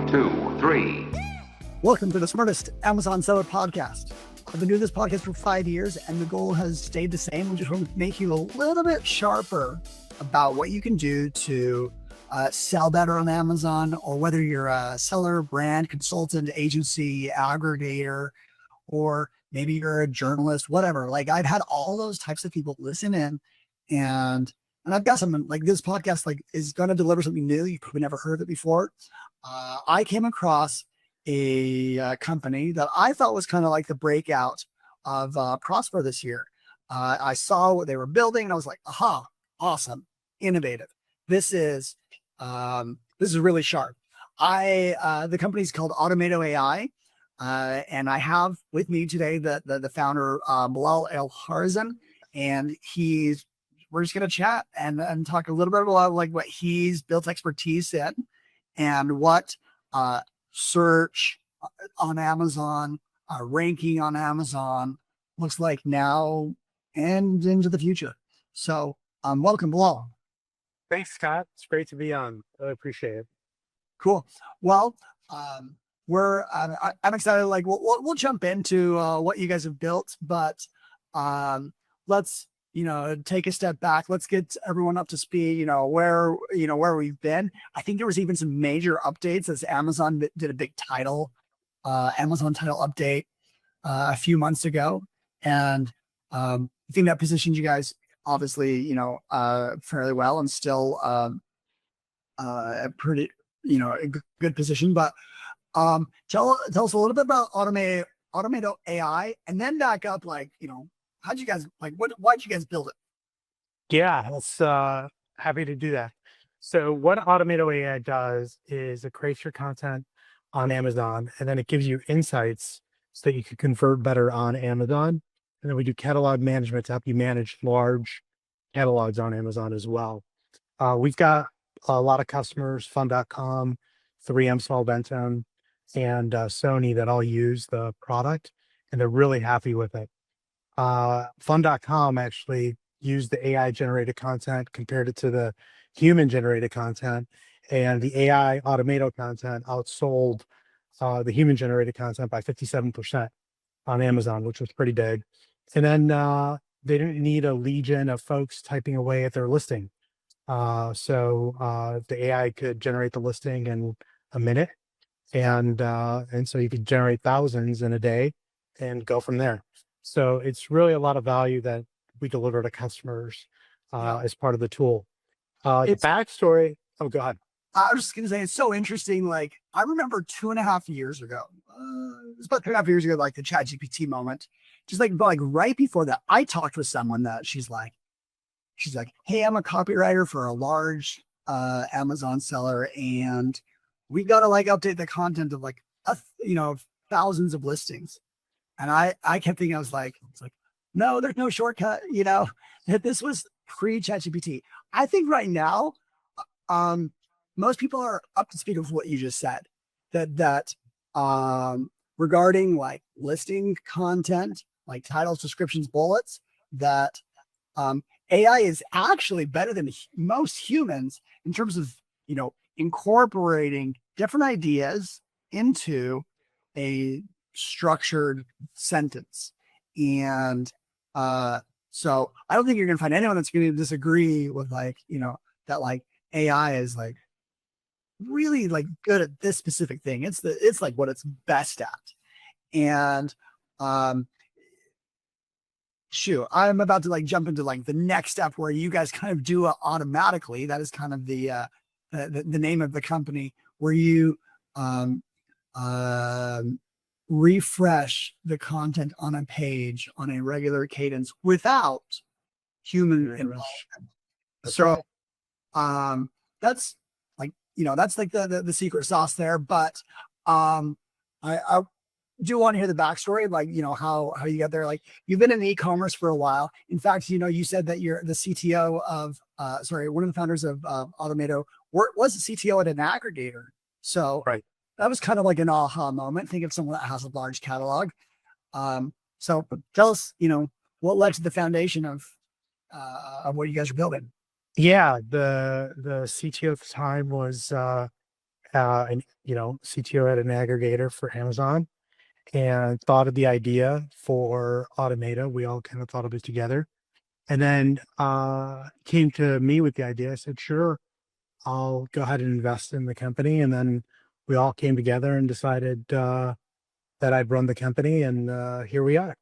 One, two, three. Welcome to the Smartest Amazon Seller Podcast. I've been doing this podcast for 5 years, and the goal has stayed the same. We just want to make you a little bit sharper about what you can do to sell better on Amazon, or whether you're a seller, brand, consultant, agency, aggregator, or maybe you're a journalist, whatever. Like, I've had all those types of people listen in, and I've got something like this podcast, like, is going to deliver something new. You've probably never heard of it before. I came across a company that I thought was kind of like the breakout of Prosper this year. I saw what they were building, and I was like, aha, awesome, innovative. This is really sharp. The company's called Automato AI. And I have with me today the founder, Bilal El Harzan, and we're just going to chat and talk a little bit about like what he's built expertise in, and what search on Amazon, ranking on Amazon looks like now and into the future. So welcome, Bilal. Thanks, Scott. It's great to be on. I appreciate it. Cool. Well, I'm excited. Like, we'll jump into what you guys have built, but let's take a step back. Let's get everyone up to speed. Where we've been. I think there was even some major updates as Amazon did a big Amazon title update a few months ago, and I think that positioned you guys obviously fairly well, and still a pretty a good position, but. Tell us a little bit about Automato AI, and then back up, why'd you guys build it? Yeah, that's happy to do that. So what Automato AI does is it creates your content on Amazon, and then it gives you insights so that you can convert better on Amazon. And then we do catalog management to help you manage large catalogs on Amazon as well. We've got a lot of customers, Fun.com, 3M Solventum, and Sony, that all use the product, and they're really happy with it. Fun.com actually used the AI generated content, compared it to the human generated content, and the AI Automato content outsold the human generated content by 57% on Amazon, which was pretty big. And then they didn't need a legion of folks typing away at their listing. So the AI could generate the listing in a minute. And so you could generate thousands in a day and go from there. So it's really a lot of value that we deliver to customers as part of the tool. The backstory. Oh, go ahead. I was just going to say, it's so interesting. Like, I remember 2.5 years ago, it was about 2.5 years ago, like the ChatGPT moment, just like right before that, I talked with someone that she's like, hey, I'm a copywriter for a large Amazon seller, and we got to update the content of thousands of listings. And I kept thinking, it's like, no, there's no shortcut, that this was pre ChatGPT. I think right now, most people are up to speed with what you just said, that regarding listing content, like titles, descriptions, bullets, that AI is actually better than most humans in terms of, incorporating different ideas into a structured sentence. And so I don't think you're going to find anyone that's going to disagree with that AI is really good at this specific thing. It's what it's best at. And I'm about to jump into the next step where you guys kind of do it automatically. That is kind of the name of the company, where you refresh the content on a page on a regular cadence without human involvement. So that's that's the secret sauce there. But I do want to hear the backstory, how you got there. You've been in e-commerce for a while. In fact, you said that you're the CTO of one of the founders of Automato was the CTO at an aggregator. So right. That was kind of like an aha moment. Think of someone that has a large catalog. So tell us, what led to the foundation of what you guys are building. Yeah, the CTO at the time was and CTO at an aggregator for Amazon, and thought of the idea for Automato. We all kind of thought of it together, and then came to me with the idea. I said, "Sure, I'll go ahead and invest in the company." And then we all came together and decided that I'd run the company, and here we are.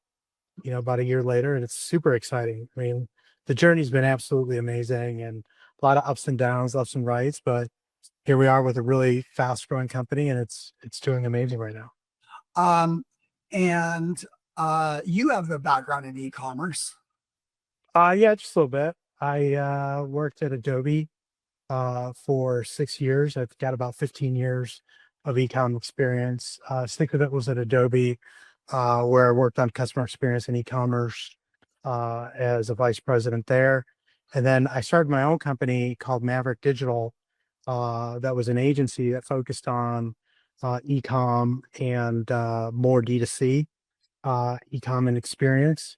About a year later, and it's super exciting. I mean, the journey's been absolutely amazing, and a lot of ups and downs, lefts and rights, but here we are with a really fast growing company, and it's doing amazing right now. Um, and you have a background in e-commerce. Yeah, just a little bit. I worked at Adobe for 6 years. I've got about 15 years of e-com experience. Six of it was at Adobe, where I worked on customer experience and e-commerce as a vice president there. And then I started my own company called Maverick Digital. That was an agency that focused on e-com and more D2C e-com and experience.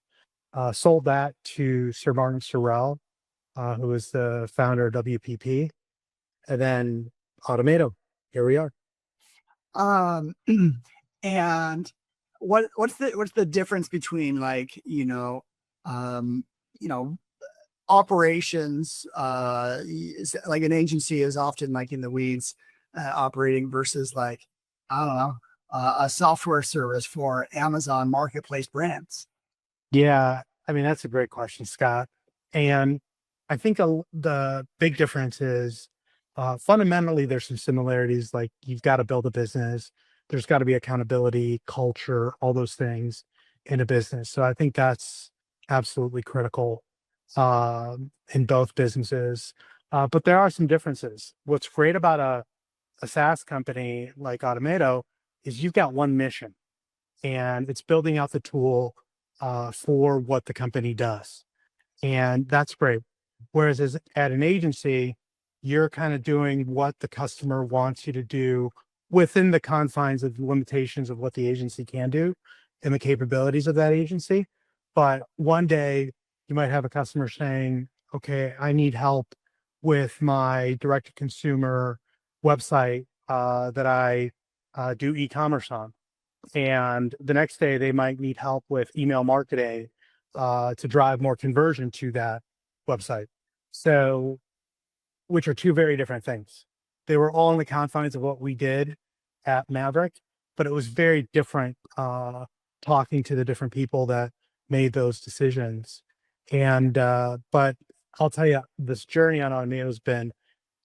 Sold that to Sir Martin Sorrell, who was the founder of WPP, and then Automato. Here we are. Um, and what's the difference between like, um, you know, operations, like an agency is often like in the weeds, operating versus like, I don't know, a software service for Amazon marketplace brands. Yeah, I mean, that's a great question, Scott. And I think the big difference is fundamentally there's some similarities. Like you've got to build a business, there's got to be accountability, culture, all those things in a business. So I think that's absolutely critical in both businesses. But there are some differences. What's great about a SaaS company like Automato is you've got one mission, and it's building out the tool for what the company does. And that's great. Whereas at an agency, you're kind of doing what the customer wants you to do within the confines of the limitations of what the agency can do and the capabilities of that agency. But one day you might have a customer saying, okay, I need help with my direct to consumer website that I do e-commerce on. And the next day they might need help with email marketing to drive more conversion to that website. So, which are two very different things. They were all in the confines of what we did at Maverick, but it was very different talking to the different people that made those decisions. And, but I'll tell you, this journey on Automato has been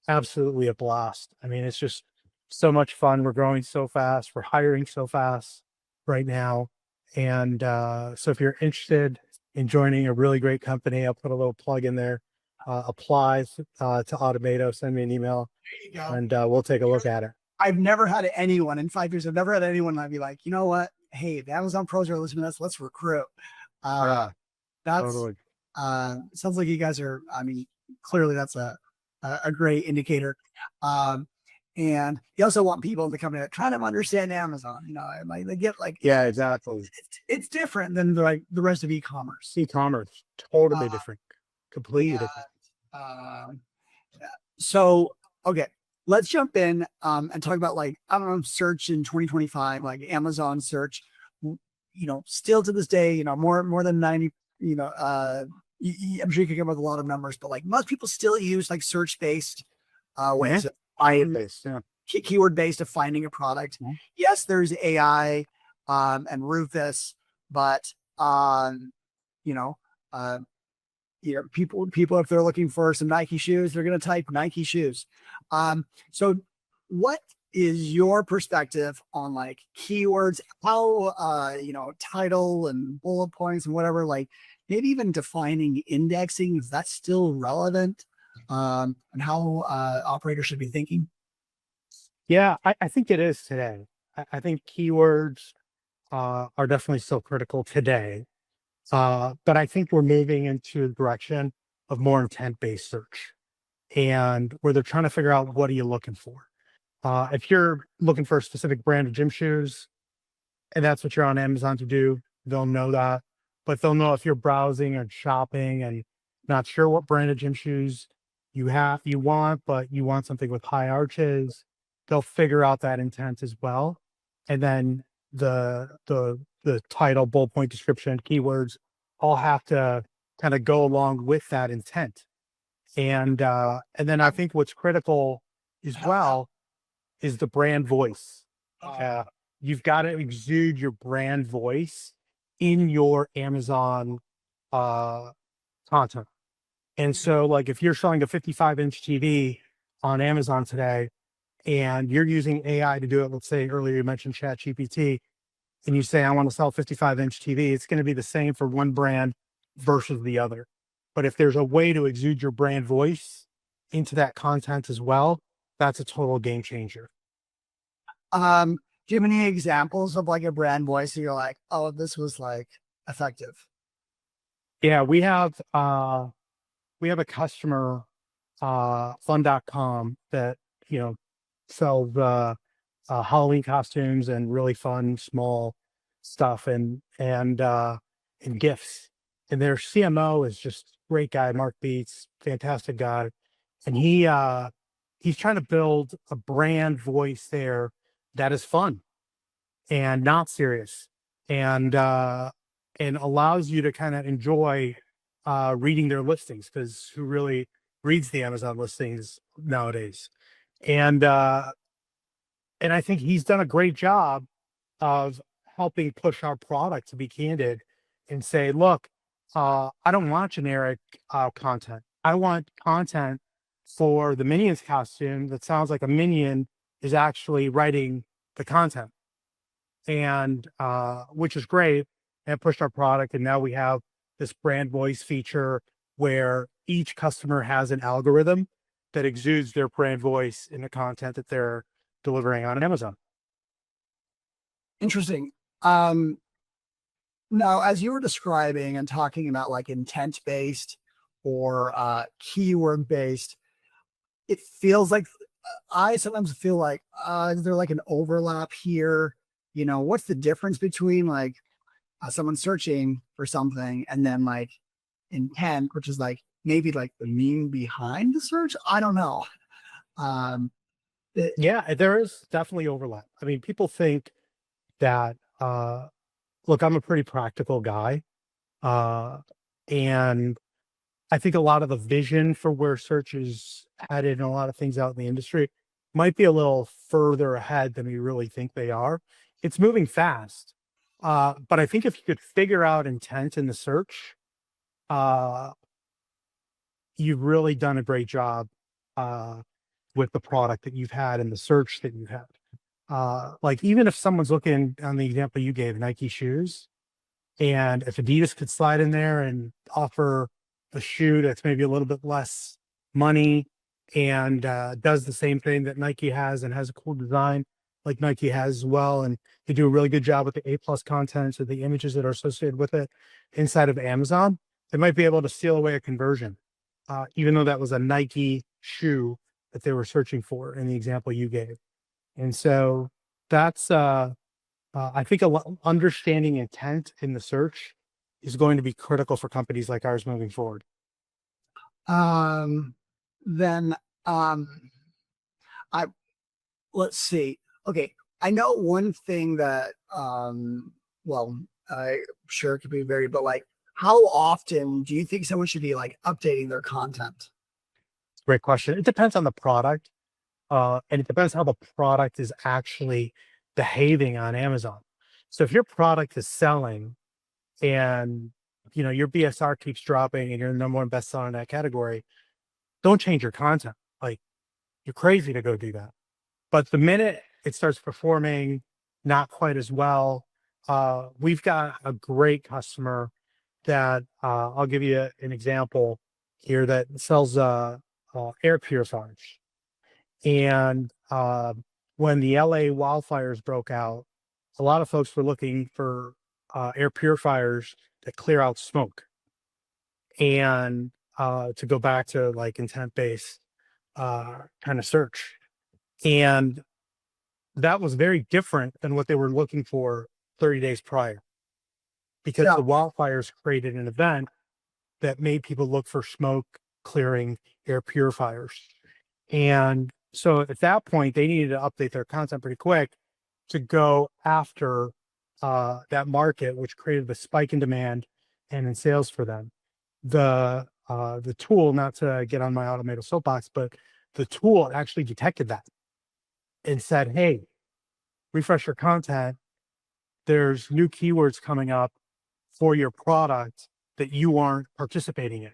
absolutely a blast. I mean, it's just so much fun. We're growing so fast. We're hiring so fast right now. And so if you're interested in joining a really great company, I'll put a little plug in there. Apply to Automato, send me an email, There you go. and we'll take a look at it. I've never had anyone in 5 years. I've never had anyone I'd be like, you know what? Hey, the Amazon pros are listening to us. Let's recruit. Yeah, That's totally. sounds like you guys are. I mean, clearly that's a great indicator. Um, and you also want people in the company that try to understand Amazon. Like they get like Yeah, exactly. it's different than like the rest of e-commerce. E-commerce, totally Uh, different, completely and different. um, so okay, let's jump in and talk about like I don't know search in 2025, like Amazon search. Still to this day, more than 90. I'm sure you can come up with a lot of numbers, but like most people still use like search based Yeah, ways of finding based. Yeah. keyword based of finding a product. Mhm. Yes, there's AI and Rufus, but you know, uh, people if they're looking for some Nike shoes, they're going to type Nike shoes. So what is your perspective on like keywords, how title and bullet points and whatever, like maybe even defining indexing, is that still relevant? And how operators should be thinking? Yeah, I think it is today. I think keywords are definitely still critical today. But I think we're moving into a direction of more intent-based search, and where they're trying to figure out what are you looking for. If you're looking for a specific brand of gym shoes, and that's what you're on Amazon to do, they'll know that. But they'll know if you're browsing and shopping and not sure what brand of gym shoes you want, but you want something with high arches, they'll figure out that intent as well. And then the title, bullet point description, keywords all have to kind of go along with that intent. And then I think what's critical as well is the brand voice. Uh, you've got to exude your brand voice in your Amazon uh, content. And so, like, if you're showing a 55-inch TV on Amazon today and you're using AI to do it, let's say earlier you mentioned Chat GPT, and you say, I want to sell a 55-inch TV, it's going to be the same for one brand versus the other. But if there's a way to exude your brand voice into that content as well, that's a total game changer. Do you have any examples of like a brand voice that you're like, oh, this was like effective? Yeah, we have a customer, fun.com, that, sells Halloween costumes and really fun small stuff and gifts. And their CMO is just great guy, Mark Beats, fantastic guy. And he's trying to build a brand voice there that is fun and not serious, and allows you to kind of enjoy reading their listings, because who really reads the Amazon listings nowadays? And and I think he's done a great job of helping push our product, to be candid, and say, look, I don't want generic content. I want content for the Minions costume that sounds like a Minion is actually writing the content, and which is great, and pushed our product. And now we have this brand voice feature where each customer has an algorithm that exudes their brand voice in the content that they're delivering on Amazon. Interesting. Now, as you were describing and talking about like intent based or keyword based, it feels like I sometimes feel like is there like an overlap here? You know, what's the difference between like someone searching for something and then like intent, which is like maybe like the meaning behind the search? I don't know. Um, it, Yeah, there is definitely overlap. I mean, people think that, look, I'm a pretty practical guy. Uh, and I think a lot of the vision for where search is headed and a lot of things out in the industry might be a little further ahead than we really think they are. It's moving fast. But I think if you could figure out intent in the search, uh, you've really done a great job uh, with the product that you've had and the search that you've had. Like, even if someone's looking on the example you gave, Nike shoes, and if Adidas could slide in there and offer a shoe that's maybe a little bit less money and does the same thing that Nike has and has a cool design like Nike has as well, and they do a really good job with the A+ content, so the images that are associated with it inside of Amazon, they might be able to steal away a conversion, even though that was a Nike shoe that they were searching for in the example you gave. And so that's I think understanding intent in the search is going to be critical for companies like ours moving forward. um, then I let's see. Okay, I know one thing that well, I sure it could be varied, but like, how often do you think someone should be like updating their content? Great question. It depends on the product, and it depends how the product is actually behaving on Amazon. So if your product is selling and your BSR keeps dropping and you're the number one bestseller in that category, don't change your content. Like, you're crazy to go do that. But the minute it starts performing not quite as well, we've got a great customer that I'll give you an example here, that sells air purifiers. And when the LA wildfires broke out, a lot of folks were looking for air purifiers that clear out smoke. And to go back to like intent based kind of search. And that was very different than what they were looking for 30 days prior, because Yeah. the wildfires created an event that made people look for smoke clearing air purifiers. And So at that point, they needed to update their content pretty quick to go after that market, which created the spike in demand and in sales for them. The tool, not to get on my Automato soapbox, but the tool actually detected that and said, "Hey, refresh your content. There's new keywords coming up for your product that you aren't participating in."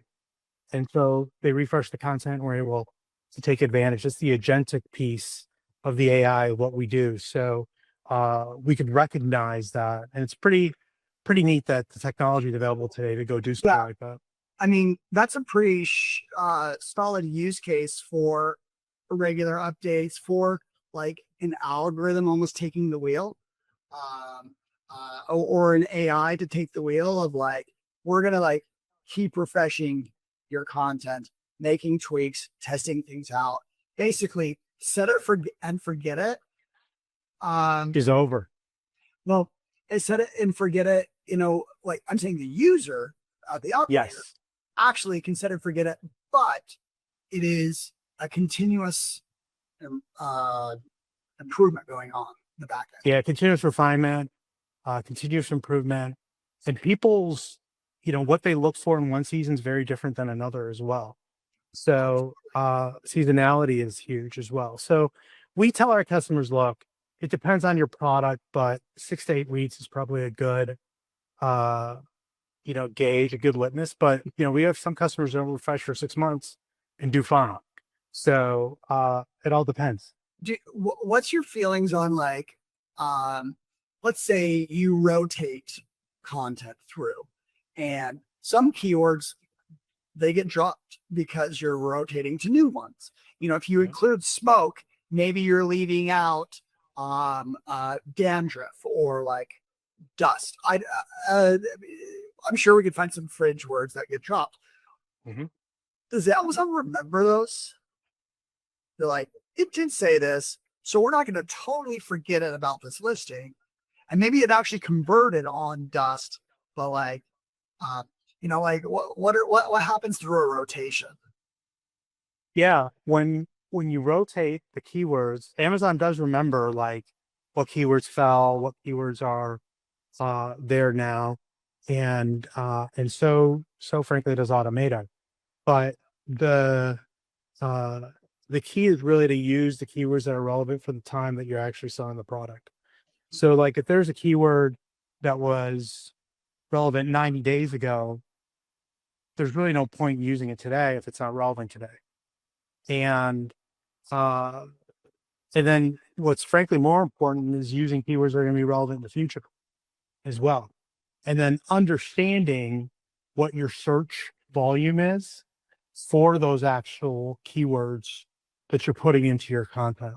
And so they refresh the content and we're able to take advantage. It's the agentic piece of the AI, what we do. So we could recognize that. And it's pretty neat that the technology is available today to go do something Yeah. like that. I mean, that's a pretty solid use case for regular updates, for like an algorithm almost taking the wheel, or an AI to take the wheel of like, we're going to like keep refreshing your content, making tweaks, testing things out, basically set it and forget it. Is over. Well, set it and forget it, like I'm saying the user, the operator, Yes. actually can set and forget it, but it is a continuous improvement going on in the back end. Yeah. Continuous refinement, continuous improvement, and people's, what they look for in one season is very different than another as well. So seasonality is huge as well. So we tell our customers, look, it depends on your product, but 6 to 8 weeks is probably a good gauge, a good litmus. But we have some customers that will refresh for 6 months and do fine. So it all depends. What's your feelings on like, let's say you rotate content through, and some keywords they get dropped because you're rotating to new ones. If you include smoke, maybe you're leaving out dandruff or like dust. I'm sure we could find some fringe words that get dropped. Mhm. Does Amazon remember those? They're like, it didn't say this, so we're not going to totally forget it about this listing. And maybe it actually converted on dust, but like, like what happens through a rotation? Yeah, when you rotate the keywords, Amazon does remember like what keywords fell, what keywords are there now, and so frankly does Automato. But the uh, the key is really to use the keywords that are relevant for the time that you're actually selling the product. So, like, if there's a keyword that was relevant 90 days ago, there's really no point in using it today if it's not relevant today. And uh, and then what's frankly more important is using keywords that are going to be relevant in the future as well. And then understanding what your search volume is for those actual keywords that you're putting into your content.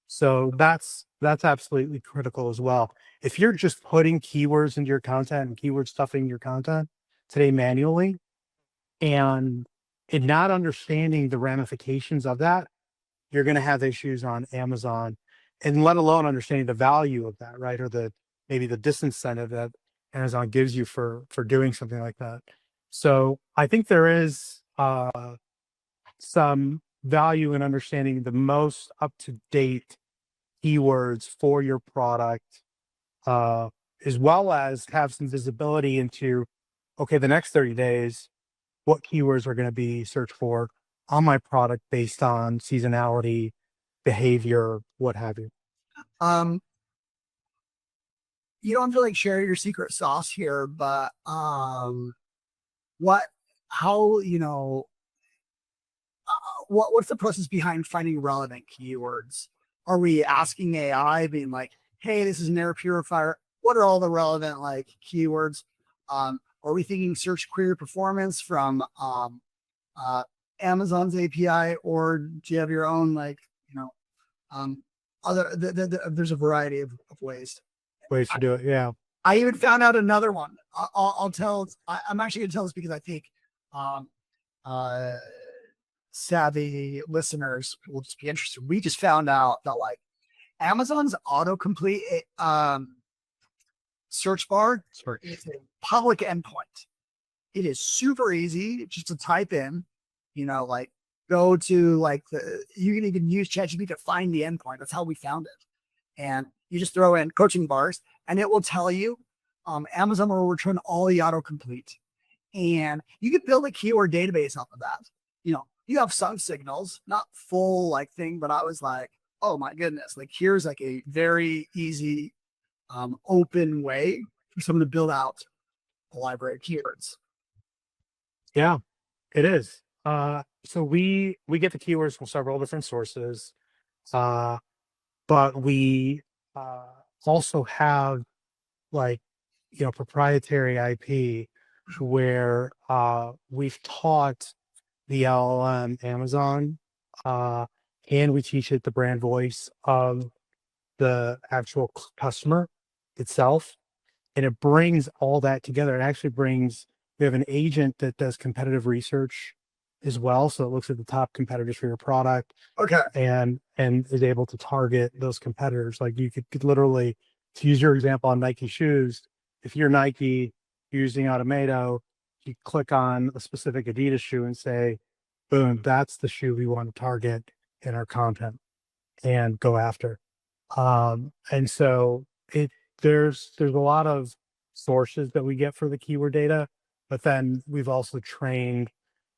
So that's absolutely critical as well. If you're just putting keywords into your content and keyword stuffing your content today manually and not understanding the ramifications of that, you're going to have issues on Amazon, and let alone understanding the value of that, right? Or maybe the disincentive that Amazon gives you for doing something like that. So I think there is some value in understanding the most up to date keywords for your product, as well as have some visibility into, okay, the next 30 days, what keywords are going to be searched for on my product based on seasonality, behavior, what have you. Um, you don't have to like share your secret sauce here, but what, how, what's the process behind finding relevant keywords? Are we asking AI, being like, hey, this is an air purifier, what are all the relevant like keywords? Are we thinking search query performance from Amazon's API, or do you have your own like, um, there's a variety of ways. Ways to do it. Yeah. I even found out another one. I'll tell. I'm actually going to tell this because I think um, uh, savvy listeners will just be interested. We just found out that like Amazon's autocomplete search bar Sorry. is a public endpoint. It is super easy just to type in, like go to like you can even use ChatGPT to find the endpoint. That's how we found it. And you just throw in coaching bars and it will tell you, Amazon will return all the autocomplete. And you could build a keyword database off of that. You have some signals, not full like thing, but I was like, oh my goodness, like here's like a very easy, open way for someone to build out a library of keywords. Yeah, it is. So we get the keywords from several different sources, uh, but we also have like proprietary IP where we've taught the LLM Amazon, uh, and we teach it the brand voice of the actual customer itself, and it brings all that together. It actually brings, we have an agent that does competitive research as well. So it looks at the top competitors for your product Okay. and is able to target those competitors. Like you could literally, to use your example on Nike shoes, if you're Nike using Automato, you click on a specific Adidas shoe and say, boom, that's the shoe we want to target in our content and go after. And so there's a lot of sources that we get for the keyword data, but then we've also trained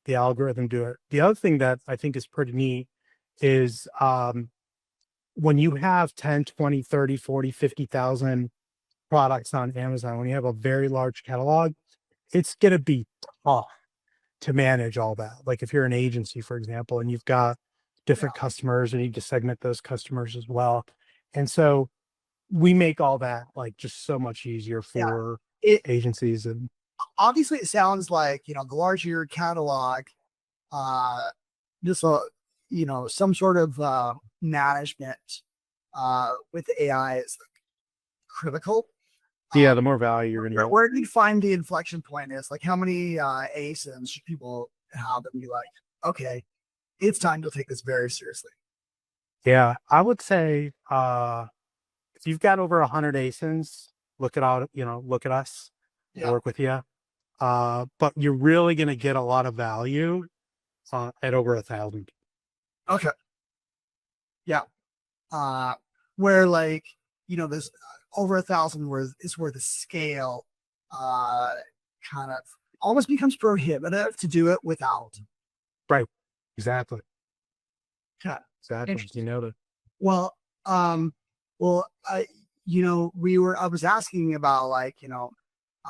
the algorithm to do it. The other thing that I think is pretty neat is when you have 10, 20, 30, 40, 50,000 products on Amazon, when you have a very large catalog, it's going to be tough to manage all that. Like if you're an agency, for example, and you've got different customers and you need to segment those customers as well. And so we make all that like just so much easier Yeah. for It agencies. And obviously it sounds like, the larger your catalog, just some sort of management with AI is critical. yeah, the more value you're going to get. Where do you find the inflection point is? Like how many ASINs should people have and be like, okay, it's time to take this very seriously? Yeah, I would say if you've got over 100 ASINs, look at all, look at us, we'll Yeah. work with you. But you're really going to get a lot of value at over 1,000. Okay. Yeah. Where like, there's over 1,000 is where the scale kind of almost becomes prohibitive to do it without. Right. Exactly. Yeah. Exactly. You Interesting. know that. Well, well, I was asking about like,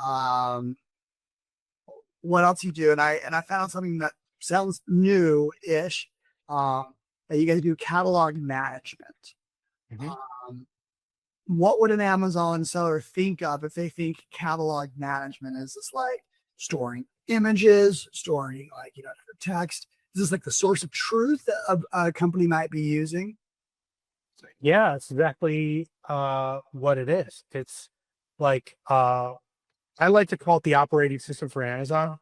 um, what else you do, and I found something that sounds new-ish. That you guys do catalog management. Mhm. Um, what would an Amazon seller think of if they think catalog management is just like storing images, storing like text? Is this like the source of truth that a company might be using? Yeah, it's exactly what it is. It's like I like to call it the operating system for Amazon.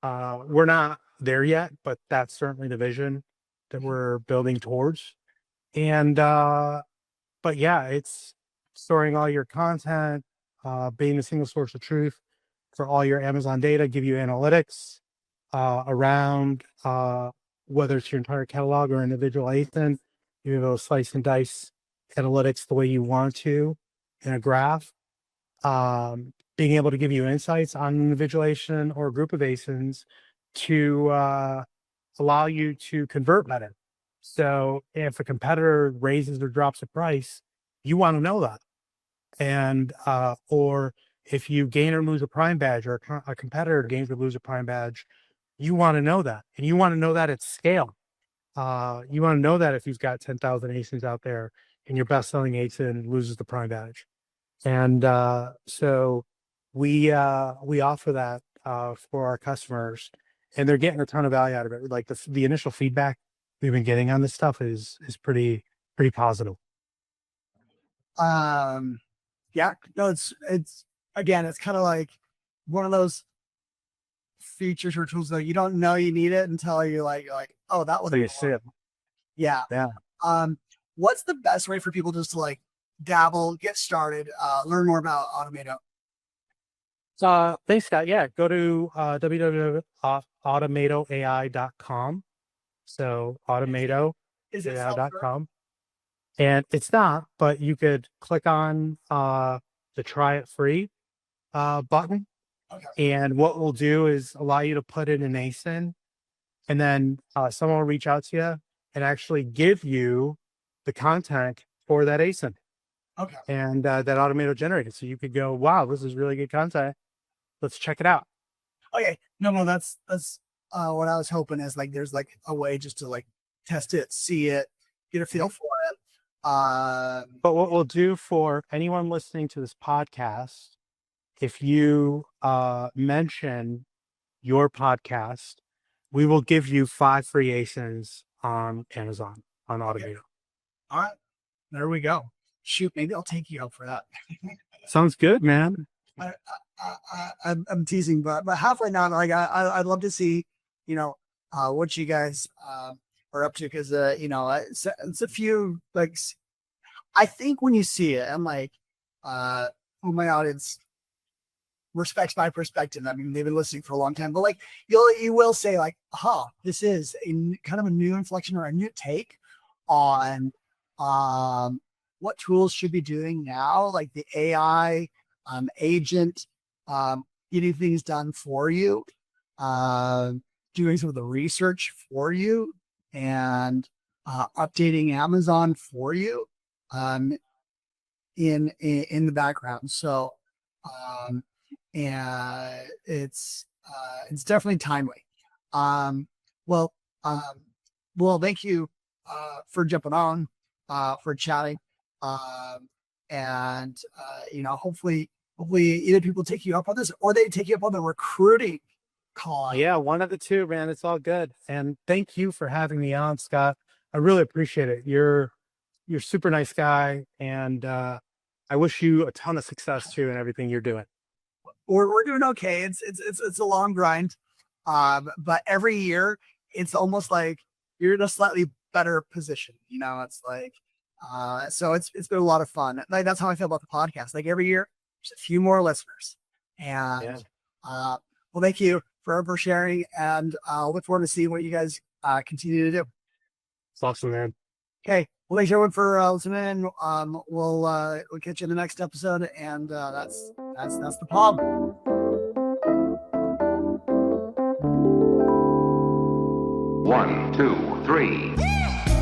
We're not there yet, but that's certainly the vision that we're building towards. And but yeah, it's storing all your content, being a single source of truth for all your Amazon data, give you analytics around whether it's your entire catalog or individual ASIN. You're able to slice and dice analytics the way you want to in a graph. Being able to give you insights on an individual ASIN or a group of ASINs to allow you to convert better. So if a competitor raises or drops a price, you want to know that. And or if you gain or lose a prime badge, or a competitor gains or lose a prime badge, you want to know that, and you want to know that at scale. You want to know that if you've got 10,000 ASINs out there and your best-selling ASIN loses the prime badge. And so we offer that for our customers, and they're getting a ton of value out of it. Like the initial feedback we've been getting on this stuff is pretty positive. Yeah, no, it's again, it's kind of like one of those features or tools that you don't know you need it until you're like, oh, that was So you see it. yeah. Yeah. What's the best way for people just to like dabble, get started, learn more about Automato? Thanks, Scott. Yeah, go to www.automatoai.com So Automato, Is it self-serve? .com. And it's not, but you could click on the try it free button. Okay. And what we'll do is allow you to put in an ASIN, and then someone will reach out to you and actually give you the content for that ASIN. Okay. And that Automato generated. So you could go, wow, this is really good content. Let's check it out. Okay. No, that's what I was hoping is like there's like a way just to like test it, see it, get a feel for it. But what we'll do for anyone listening to this podcast, if you mention your podcast, we will give you 5 free ASINs on Amazon on Automato. Okay. All right. There we go. Shoot, maybe I'll take you up for that. Sounds good, man. I'm teasing, but halfway now, like I'd love to see, what you guys are up to, because it's a few like I think when you see it, I'm like, my audience respects my perspective. I mean, they've been listening for a long time, but like you will say like, this is kind of a new inflection or a new take on what tools should be doing now, like the AI agent, getting things done for you, doing some of the research for you, and updating Amazon for you in the background. So and it's definitely timely. Well, thank you for jumping on, for chatting, and hopefully either people take you up on this or they take you up on the recruiting call. Yeah, one of the two, man. It's all good. And thank you for having me on, Scott. I really appreciate it. You're super nice guy, and I wish you a ton of success too in everything you're doing. We're doing okay. It's a long grind, but every year it's almost like you're in a slightly better position. It's like so it's been a lot of fun. Like that's how I feel about the podcast. Like every year, there's a few more listeners, and well, thank you for sharing, and I'll look forward to seeing what you guys continue to do. It's awesome, man. Okay. Well, thanks everyone for listening. We'll catch you in the next episode, and that's the pod. 1, 2, 3.